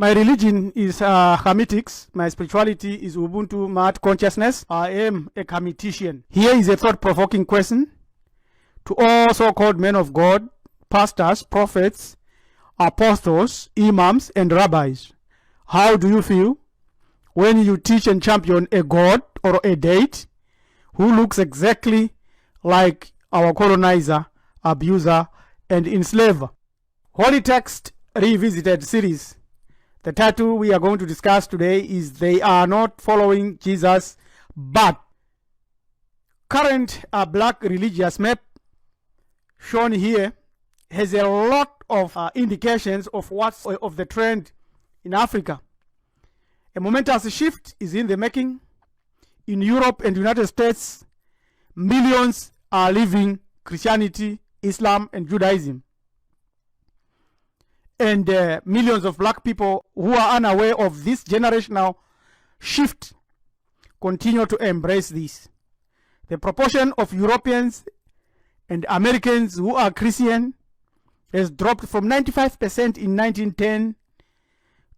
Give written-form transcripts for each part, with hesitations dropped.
My religion is Hamitics. My spirituality is Ubuntu Maat Consciousness. I am a Hamitician. Here is a thought-provoking question to all so-called men of God, pastors, prophets, apostles, imams, and rabbis. How do you feel when you teach and champion a god or a deity who looks exactly like our colonizer, abuser, and enslaver? Holy Text Revisited series. The title we are going to discuss today is They Are Not Following Jesus, But. Current black religious map shown here has a lot of indications of what's of the trend in Africa. A momentous shift is in the making. In Europe and United States, millions are leaving Christianity, Islam, and Judaism. And millions of black people who are unaware of this generational shift continue to embrace this. The proportion of Europeans and Americans who are Christian has dropped from 95% in 1910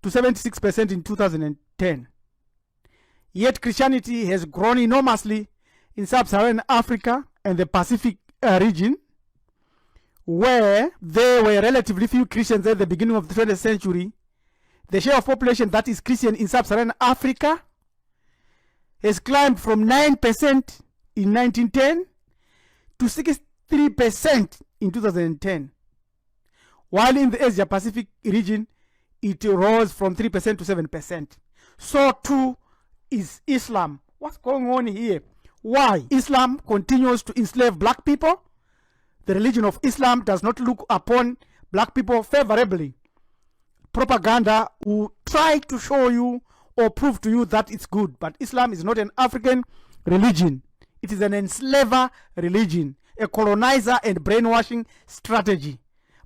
to 76% in 2010. Yet Christianity has grown enormously in sub-Saharan Africa and the Pacific region, where there were relatively few Christians at the beginning of the 20th century. The share of population that is Christian in sub-Saharan Africa has climbed from 9% in 1910 to 63% in 2010. While in the Asia Pacific region, it rose from 3% to 7%. So too is Islam. What's going on here? Why? Islam continues to enslave black people. The religion of Islam does not look upon black people favorably. Propaganda will try to show you or prove to you that it's good, but Islam is not an African religion. It is an enslaver religion, a colonizer and brainwashing strategy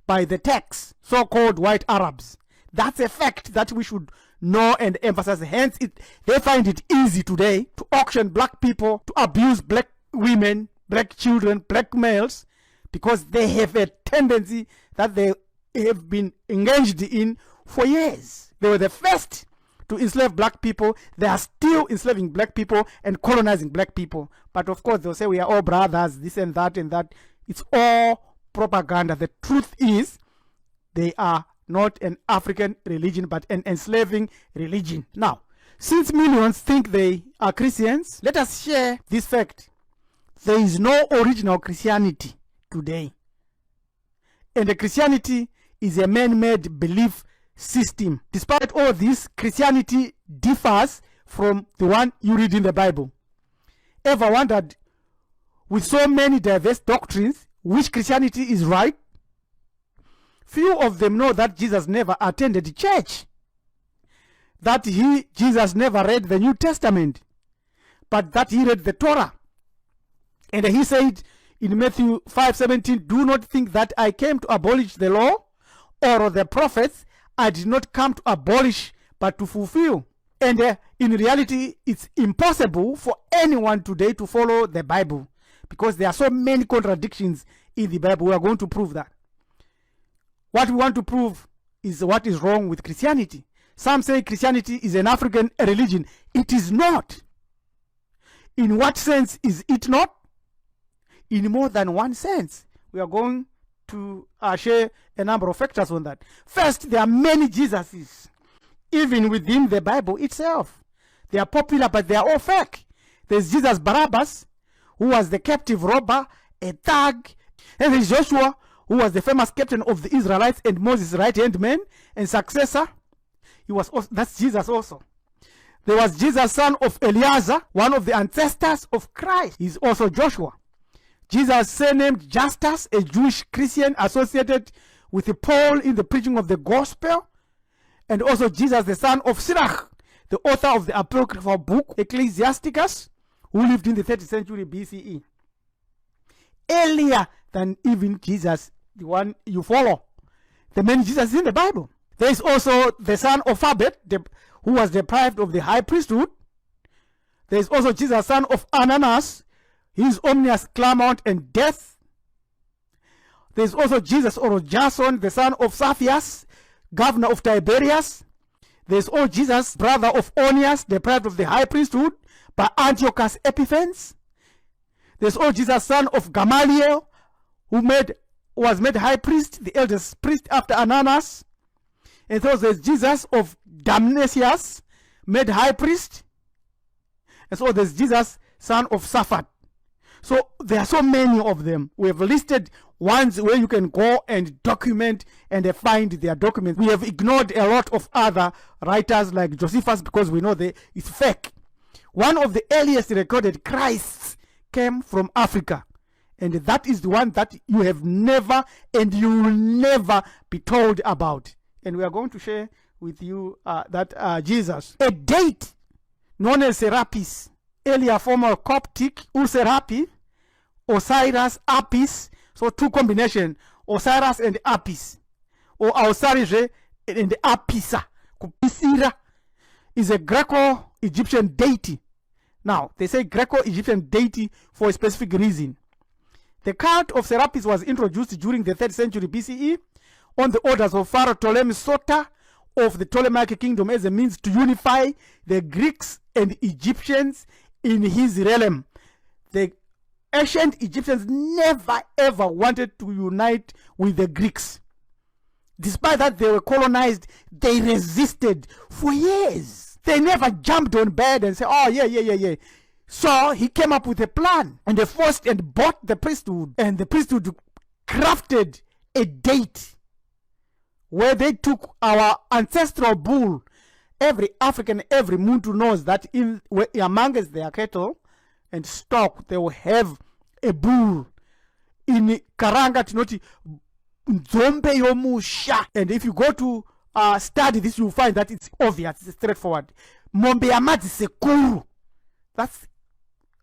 by the Turks, so-called white Arabs. That's a fact that we should know and emphasize. Hence, they find it easy today to auction black people, to abuse black women, black children, black males, because they have a tendency that they have been engaged in for years. They were the first to enslave black people. They are still enslaving black people and colonizing black people. But of course, they'll say we are all brothers, this and that and that. It's all propaganda. The truth is, they are not an African religion, but an enslaving religion. Now, since millions think they are Christians, let us share this fact. There is no original Christianity today. And the Christianity is a man-made belief system. Despite all this, Christianity differs from the one you read in the Bible. Ever wondered, with so many diverse doctrines, which Christianity is right? Few of them know that Jesus never attended church, that Jesus never read the New Testament, but that he read the Torah. And he said in Matthew 5:17, do not think that I came to abolish the law or the prophets. I did not come to abolish, but to fulfill. And in reality, it's impossible for anyone today to follow the Bible, because there are so many contradictions in the Bible. We are going to prove that. What we want to prove is what is wrong with Christianity. Some say Christianity is an African religion. It is not. In what sense is it not? In more than one sense. We are going to share a number of factors on that. First, there are many Jesuses, even within the Bible itself. They are popular, but they are all fake. There's Jesus Barabbas, who was the captive robber, a thug. And there's Joshua, who was the famous captain of the Israelites and Moses' right-hand man and successor. That's Jesus also. There was Jesus, son of Eliezer, one of the ancestors of Christ. He's also Joshua. Jesus, surnamed Justus, a Jewish Christian associated with Paul in the preaching of the gospel. And also Jesus, the son of Sirach, the author of the apocryphal book Ecclesiasticus, who lived in the 30th century BCE. Earlier than even Jesus, the one you follow. The man Jesus in the Bible. There is also the son of Phabet, who was deprived of the high priesthood. There is also Jesus, son of Ananas, his omnious clamor and death. There is also Jesus or Jason, the son of Saphias, governor of Tiberias. There's Jesus, brother of Onias, deprived of the high priesthood by Antiochus Epiphanes. There's Jesus, son of Gamaliel, who was made high priest, the eldest priest after Ananias. And so there's Jesus of Damnasius, made high priest. And so there's Jesus, son of Shaphat. So there are so many of them. We have listed ones where you can go and document and find their documents. We have ignored a lot of other writers like Josephus because we know it's fake. One of the earliest recorded Christs came from Africa. And that is the one that you have never and you will never be told about. And we are going to share with you that Jesus. A date known as Serapis, earlier former Coptic, Userapi, Osiris, Apis. So two combination, Osiris and Apis. Or Osiris and Apisa. Kupisira is a Greco-Egyptian deity. Now, they say Greco-Egyptian deity for a specific reason. The cult of Serapis was introduced during the 3rd century BCE on the orders of Pharaoh Ptolemy Soter of the Ptolemaic kingdom as a means to unify the Greeks and Egyptians in his realm. The ancient Egyptians never ever wanted to unite with the Greeks. Despite that they were colonized, they resisted for years. They never jumped on bed and said, oh yeah. So he came up with a plan, and they forced and bought the priesthood, and the priesthood crafted a date where they took our ancestral bull. Every African, every Muntu knows that amongst their cattle and stock, they will have a bull. In Karanga Tinoti, Nzombe Yomusha. And if you go to study this, you'll find that it's obvious, it's straightforward. Mombe Yamadi Sekuru. That's,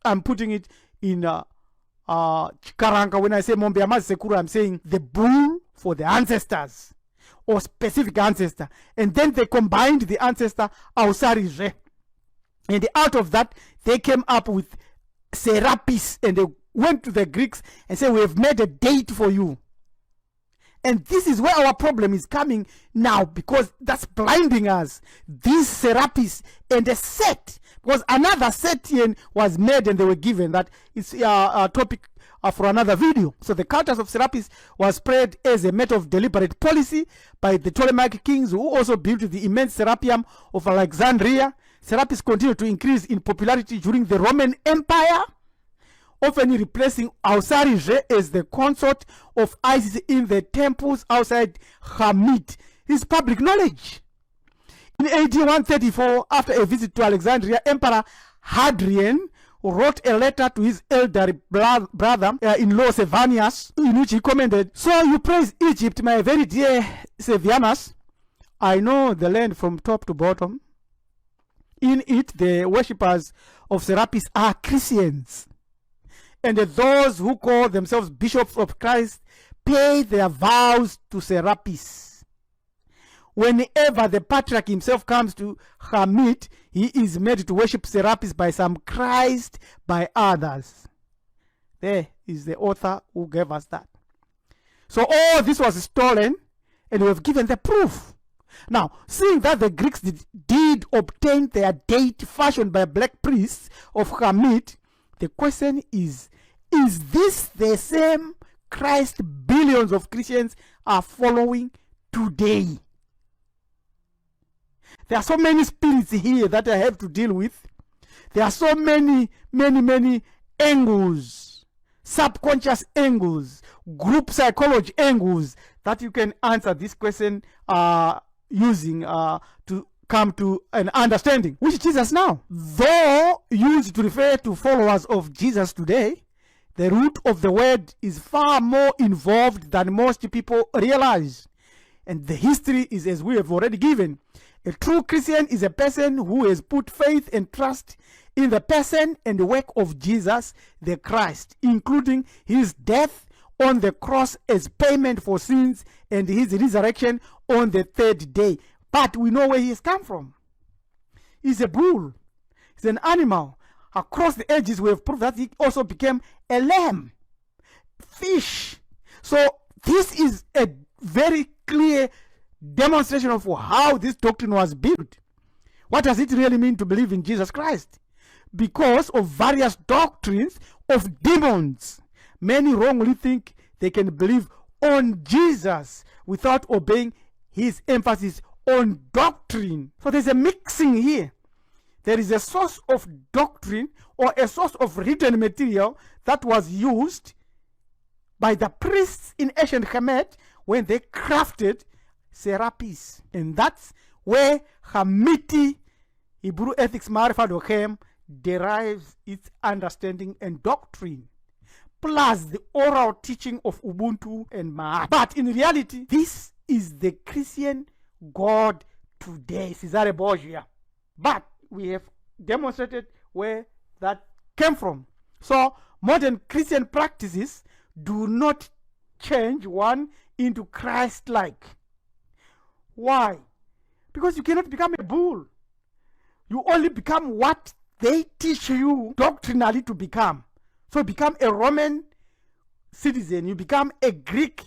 I'm putting it in Karanga. When I say Mombe Yamadi Sekuru, I'm saying the bull for the ancestors, or specific ancestor. And then they combined the ancestor Ausarije. And out of that, they came up with Serapis. And they went to the Greeks and said, we have made a date for you. And this is where our problem is coming now, because that's blinding us. This Serapis and a set, because another Setian was made and they were given. That is a topic for another video. So the cultus of Serapis was spread as a matter of deliberate policy by the Ptolemaic kings, who also built the immense Serapeum of Alexandria. Serapis continued to increase in popularity during the Roman Empire, often replacing Ausarije as the consort of Isis in the temples outside Hamit. Is public knowledge. In AD 134, after a visit to Alexandria, Emperor Hadrian wrote a letter to his elder brother-in-law Sevanius, in which he commented, so you praise Egypt, my very dear Sevanius. I know the land from top to bottom. In it, the worshippers of Serapis are Christians. And those who call themselves bishops of Christ pay their vows to Serapis. Whenever the patriarch himself comes to Hamit, he is made to worship Serapis by some, Christ by others. There is the author who gave us that. So all this was stolen, and we have given the proof. Now, seeing that the Greeks did obtain their date fashioned by black priests of Hamit, the question is this the same Christ billions of Christians are following today? There are so many spirits here that I have to deal with. There are so many angles, subconscious angles, group psychology angles that you can answer this question using to come to an understanding. Which Jesus now, though used to refer to followers of Jesus today, the root of the word is far more involved than most people realize. And the history is as we have already given. A true Christian is a person who has put faith and trust in the person and the work of Jesus the Christ, including his death on the cross as payment for sins and his resurrection on the 3rd day. But we know where he has come from. He's a bull. He's an animal. Across the ages, we have proved that he also became a lamb, fish. So this is a very clear demonstration of how this doctrine was built. What does it really mean to believe in Jesus Christ? Because of various doctrines of demons, many wrongly think they can believe on Jesus without obeying his emphasis on doctrine. So there's a mixing here. There is a source of doctrine or a source of written material that was used by the priests in ancient Kemet when they crafted Serapis. And that's where Hamiti Hebrew Ethics Marifat Ochem derives its understanding and doctrine, plus the oral teaching of Ubuntu and Ma'at. But in reality, this is the Christian God today, Cesare Borgia. But we have demonstrated where that came from. So modern Christian practices do not change one into Christ-like. Why? Because you cannot become a bull. You only become what they teach you doctrinally to become. So you become a Roman citizen, you become a Greek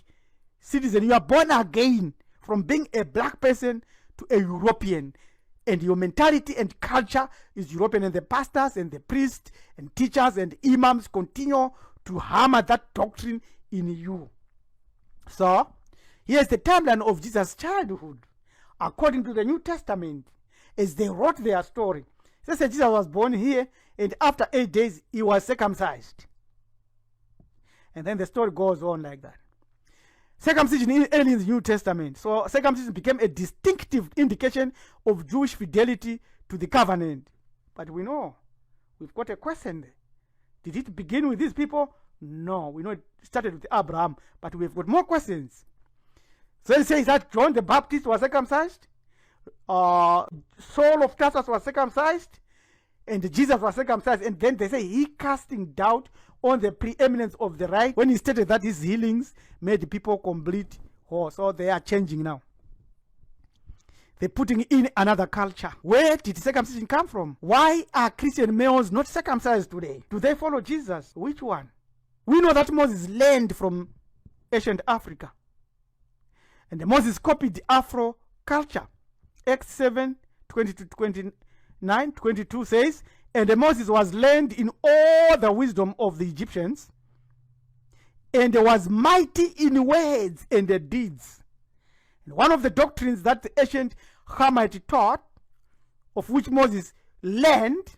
citizen, you are born again from being a black person to a European. And your mentality and culture is European, and the pastors and the priests and teachers and imams continue to hammer that doctrine in you. So here's the timeline of Jesus' childhood according to the New Testament as they wrote their story. They said Jesus was born here, and after 8 days he was circumcised. And then the story goes on like that. Circumcision early in the New Testament. So circumcision became a distinctive indication of Jewish fidelity to the covenant. But we know, we've got a question there. Did it begin with these people? No, we know it started with Abraham, but we've got more questions. So it says that John the Baptist was circumcised, Saul of Tarsus was circumcised, and Jesus was circumcised. And then they say he casting doubt on the preeminence of the right when he stated that his healings made the people complete whole. So they are changing now. They're putting in another culture. Where did circumcision come from? Why are Christian males not circumcised today? Do they follow Jesus? Which one? We know that Moses learned from ancient Africa. And Moses copied Afro culture. Acts 7, 20-29, 22 says, and Moses was learned in all the wisdom of the Egyptians, and was mighty in words and deeds. And one of the doctrines that the ancient Hamite taught, of which Moses learned,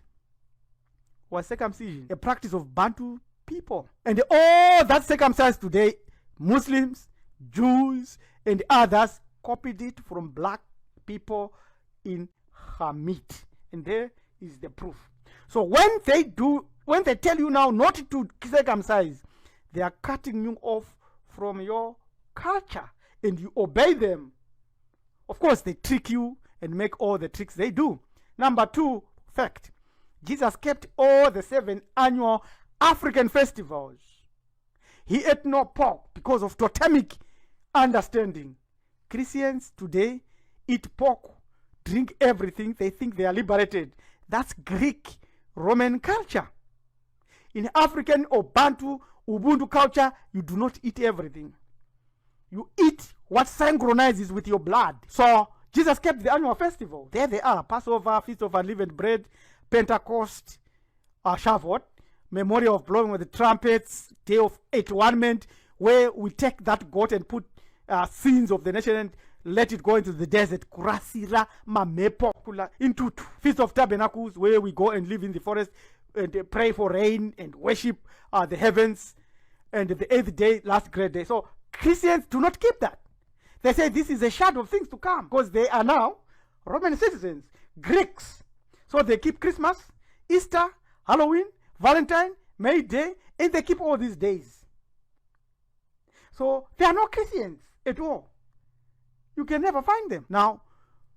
was circumcision, a practice of Bantu people. And all that circumcised today, Muslims, Jews, and others copied it from black people in Hamit. And there is the proof. So when they tell you now not to circumcise, they are cutting you off from your culture, and you obey them. Of course, they trick you and make all the tricks they do. Number 2 fact, Jesus kept all the 7 annual African festivals. He ate no pork because of totemic understanding. Christians today eat pork, drink everything, they think they are liberated. That's Greek Roman culture. In African or Bantu, Ubuntu culture, you do not eat everything. You eat what synchronizes with your blood. So Jesus kept the annual festival. There they are: Passover, Feast of Unleavened Bread, Pentecost, Shavuot, Memorial of Blowing with the Trumpets, Day of Atonement, where we take that goat and put sins of the nation and let it go into the desert. Kurasira mamepo kula into Feast of Tabernacles, where we go and live in the forest and pray for rain and worship the heavens. And the 8th day, last great day. So Christians do not keep that. They say this is a shadow of things to come, because they are now Roman citizens, Greeks. So they keep Christmas, Easter, Halloween, Valentine, May Day, and they keep all these days. So they are not Christians at all. You can never find them. Now,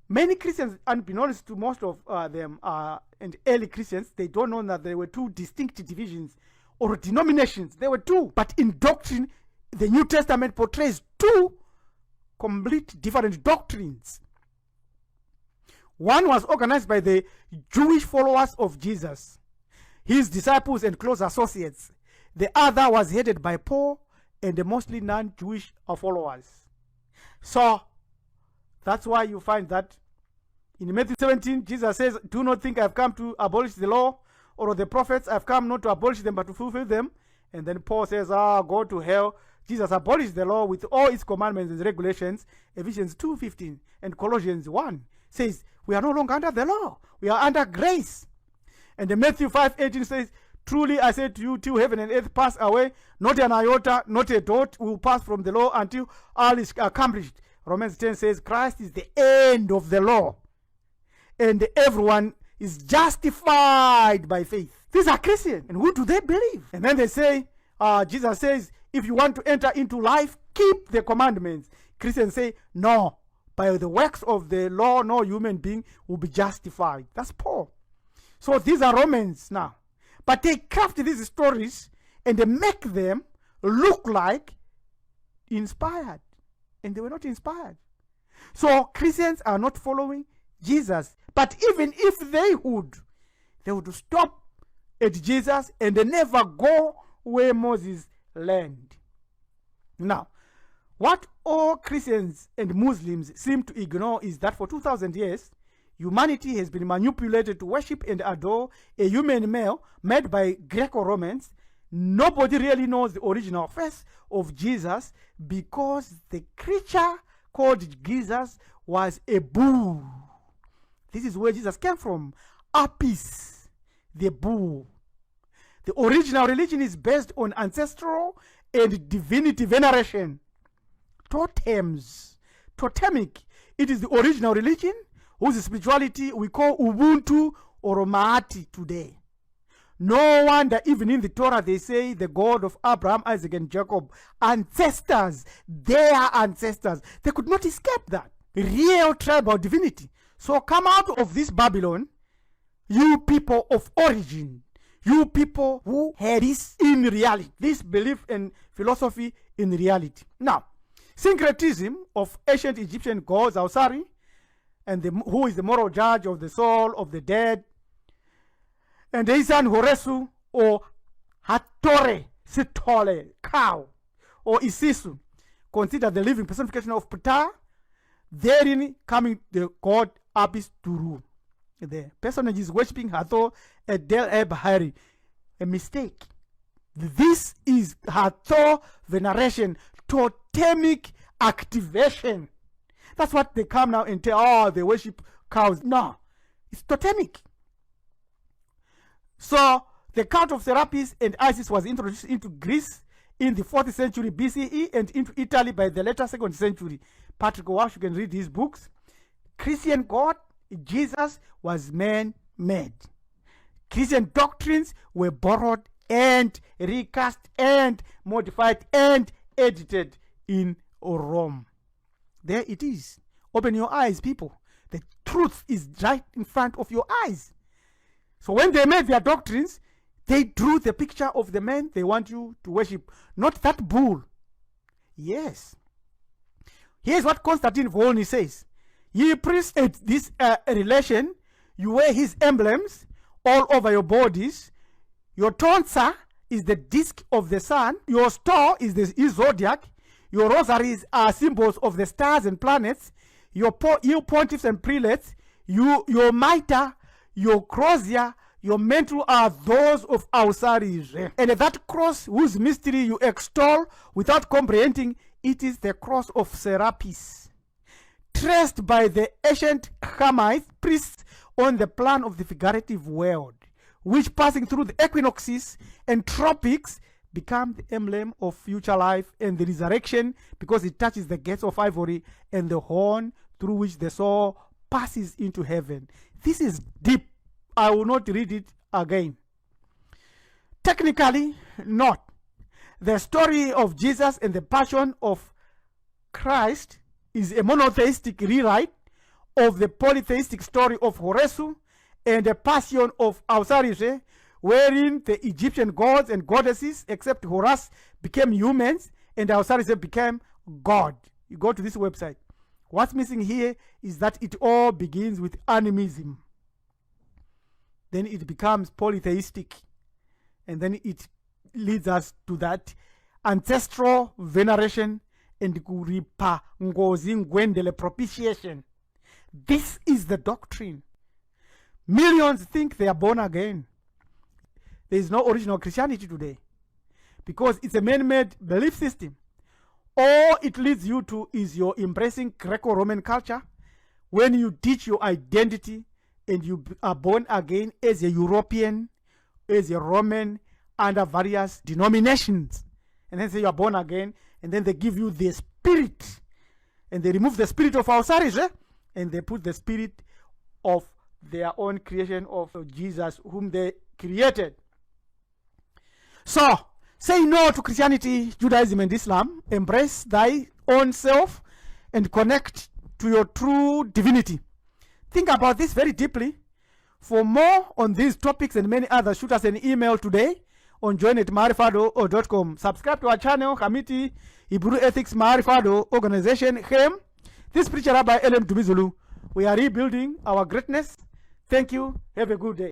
many Christians, unbeknownst to most of them, and early Christians, they don't know that there were 2 distinct divisions or denominations. There were 2. But in doctrine, the New Testament portrays 2 complete different doctrines. One was organized by the Jewish followers of Jesus, his disciples and close associates. The other was headed by Paul and the mostly non-Jewish followers. So that's why you find that In Matthew 17, Jesus says, do not think I've come to abolish the law or the prophets. I've come not to abolish them, but to fulfill them. And then Paul says, go to hell. Jesus abolished the law with all its commandments and regulations. Ephesians 2:15 and Colossians 1 says, we are no longer under the law. We are under grace. And then Matthew 5:18 says, truly I say to you, till heaven and earth pass away, not an iota, not a dot will pass from the law until all is accomplished. Romans 10 says, Christ is the end of the law, and everyone is justified by faith. These are Christians. And who do they believe? And then they say, Jesus says, if you want to enter into life, keep the commandments. Christians say, no, by the works of the law, no human being will be justified. That's Paul. So these are Romans now. But they craft these stories and they make them look like inspired. And they were not inspired. So Christians are not following Jesus. But even if they would stop at Jesus and they never go where Moses learned. Now, what all Christians and Muslims seem to ignore is that for 2,000 years, humanity has been manipulated to worship and adore a human male made by Greco-Romans. Nobody really knows the original face of Jesus because the creature called Jesus was a bull. This is where Jesus came from. Apis, the bull. The original religion is based on ancestral and divinity veneration. Totems. Totemic. It is the original religion whose spirituality we call Ubuntu or Mahati today. No wonder even in the Torah they say the God of Abraham, Isaac, and Jacob. Ancestors. Their ancestors. They could not escape that. Real tribal divinity. So come out of this Babylon, you people of origin. You people who had this in reality. This belief and philosophy in reality. Now, syncretism of ancient Egyptian gods, Ausari, and who is the moral judge of the soul of the dead, and his son Horesu, or Hatore, Sitole, cow, or Isisu, considered the living personification of Ptah, therein coming the god Apis to rule. The personage is worshipping Hathor at Del Bahari. A mistake. This is Hathor veneration, totemic activation. That's what they come now and tell, they worship cows. No, it's totemic. So the cult of Serapis and Isis was introduced into Greece in the 4th century BCE and into Italy by the later 2nd century. Patrick Walsh, you can read his books. Christian God, Jesus, was man-made. Christian doctrines were borrowed and recast and modified and edited in Rome. There it is. Open your eyes, people. The truth is right in front of your eyes. So when they made their doctrines, they drew the picture of the man they want you to worship, not that bull. Yes. Here's what Constantine Volny says. Ye priests at this relation, you wear his emblems all over your bodies. Your tonsa is the disk of the sun. Your star is the zodiac. Your rosaries are symbols of the stars and planets. You pontiffs and prelates, your mitre, your crozier, your mantle are those of Ausari. And that cross whose mystery you extol without comprehending, it is the cross of Serapis, traced by the ancient Hamite priests on the plan of the figurative world, which passing through the equinoxes and tropics become the emblem of future life and the resurrection, because it touches the gates of ivory and the horn through which the soul passes into heaven. This is deep. I will not read it again. Technically, not. The story of Jesus and the passion of Christ is a monotheistic rewrite of the polytheistic story of Horesu and the passion of Ausarize, wherein the Egyptian gods and goddesses, except Horus, became humans and Ausarize became God. You go to this website. What's missing here is that it all begins with animism. Then it becomes polytheistic. And then it leads us to that ancestral veneration and kuripa ngozi ngwendele propitiation. This is the doctrine. Millions think they are born again. There is no original Christianity today because it's a man-made belief system. All it leads you to is your embracing Greco-Roman culture when you teach your identity and you are born again as a European, as a Roman, under various denominations. And then say you are born again, and then they give you the spirit. And they remove the spirit of Osiris, and they put the spirit of their own creation of Jesus, whom they created. So, say no to Christianity, Judaism, and Islam. Embrace thy own self and connect to your true divinity. Think about this very deeply. For more on these topics and many others, shoot us an email today on join@maarifado.com. Subscribe to our channel, Hamiti Hebrew Ethics Maarifado Organization, HEM. This preacher Rabbi Ellen Dumizulu. We are rebuilding our greatness. Thank you. Have a good day.